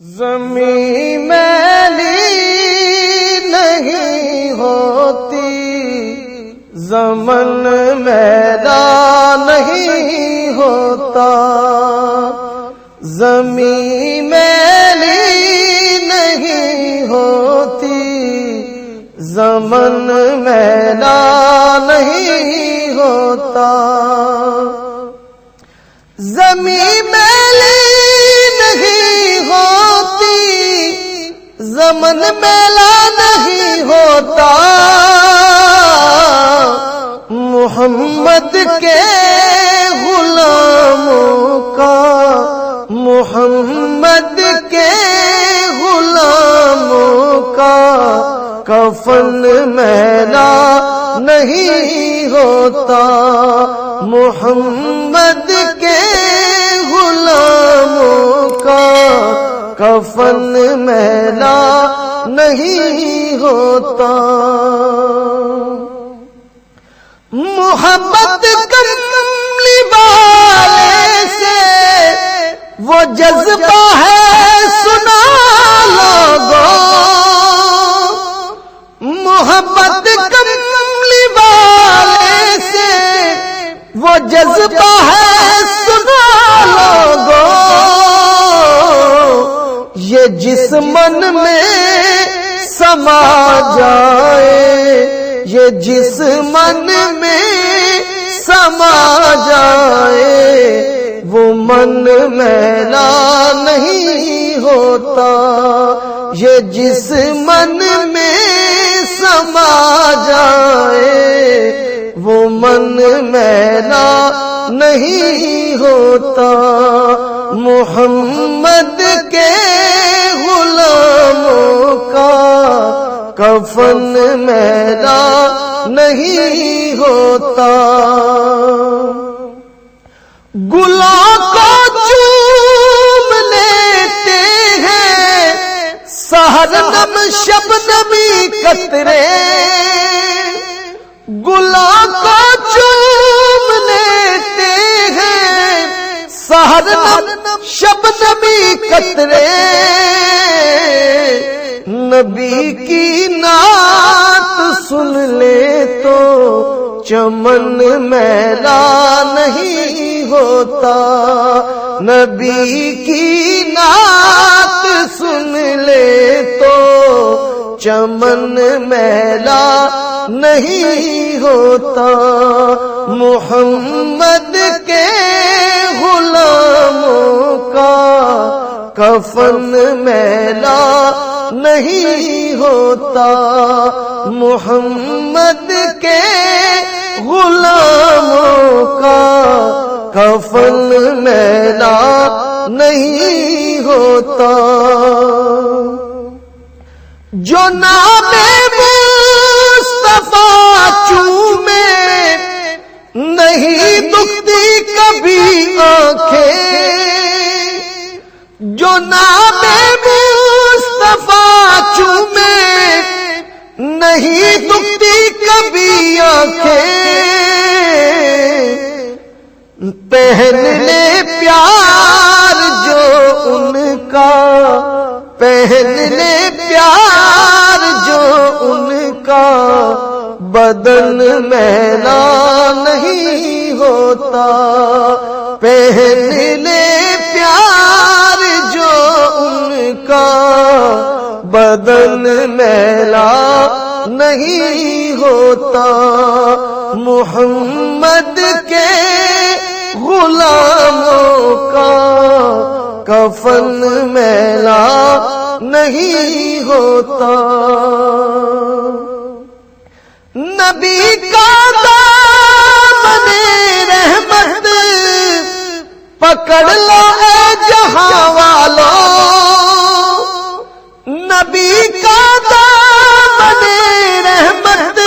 زمین میلی نہیں ہوتی، زمن میلا نہیں ہوتا، زمین میلی نہیں ہوتی، زمن میلا نہیں ہوتا، زمین میلی نہیں ہوتی، زمن میلا نہیں ہوتا، محمد کے غلاموں کا، محمد کے غلاموں کا کفن میلا نہیں ہوتا، محمد کے غلاموں کا کفن میلا نہیں ہوتا، محبت کملی والے سے وہ جذبہ ہے سنا لوگوں، محبت کملی والے سے وہ جذبہ ہے سنا لوگوں، یہ جس من میں سما جائے، یہ جس من میں سما جائے، وہ من میلا نہیں ہوتا، یہ جس من میں سما جائے، وہ من میلا نہیں ہوتا، محمد کے غلاموں کا کفن میلا نہیں ہوتا، گلوں کو چوم لیتے ہیں سحر نم شبنمی قطرے، گلوں کو چوم لیتے ہیں سحر نم شبنمی قطرے، نبی کی نعت سن لے تو چمن میلا نہیں ہوتا، نبی کی نعت سن لے تو چمن میلا نہیں ہوتا، محمد کے غلاموں کا کفن میلا نہیں ہوتا، محمد کے غلاموں کا کفن میلا نہیں ہوتا، جو نام مصطفیٰ چومے نہیں دکھتی کبھی آنکھیں، جو نام مصطفیٰ چومے نہیں دکھتی کبھی آنکھیں، پہن لے پیار جو ان کا، پہن لے پیار جو ان کا، بدن میلا نہیں ہوتا، پہن لے پیار جو ان کا، بدن میلا نہیں ہوتا، محمد کے غلاموں کا کفن میلا نہیں ہوتا، نبی کا دامن رحمت پکڑ لو اے جہاں والوں، نبی کا دامن رحمت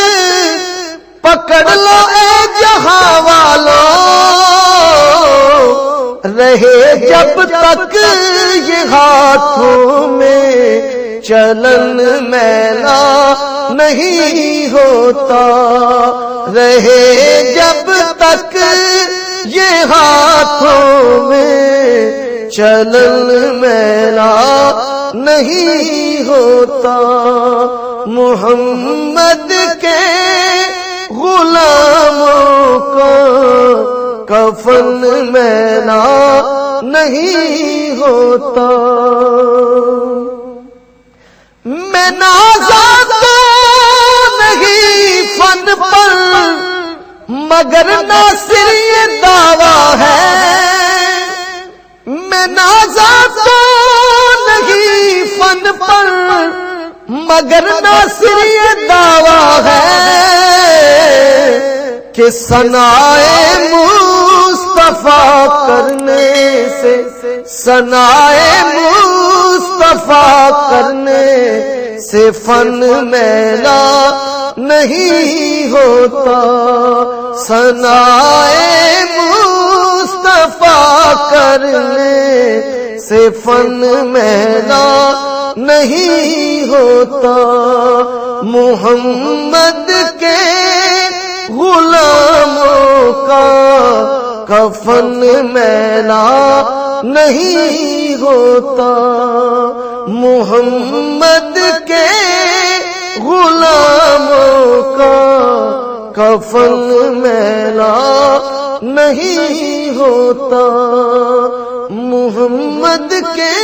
پکڑ لو اے جہاں والوں، رہے جب تک یہ ہاتھوں میں چلن میلا نہیں ہوتا، رہے جب تک یہ ہاتھوں میں چلن میلا نہیں ہوتا، محمد کے غلاموں کا کفن میلا نہیں ہوتا۔ میں نازا تو نہیں فن پر، مگر ناصر یہ دعویٰ ہے، میں نازا تو نہیں فن پر، مگر ناصر یہ دعویٰ ہے کہ ثنائے مصطفیٰ کرنے سے، ثنائے مصطفیٰ کرنے سے فن میلا نہیں ہوتا، ثنائے مصطفیٰ کرنے سے فن میلا نہیں ہوتا، محمد کے غلاموں کا کفن میلا نہیں ہوتا، محمد کے غلاموں کا کفن میلا نہیں ہوتا، محمد کے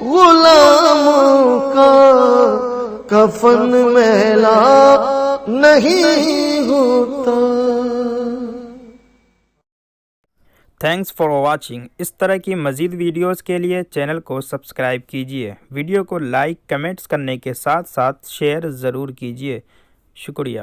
غلاموں کا کفن میلا نہیں ہوتا۔ Thanks for watching. اس طرح کی مزید ویڈیوز کے لیے چینل کو سبسکرائب کیجیے، ویڈیو کو لائک کمنٹس کرنے کے ساتھ ساتھ شیئر ضرور کیجیے۔ شکریہ۔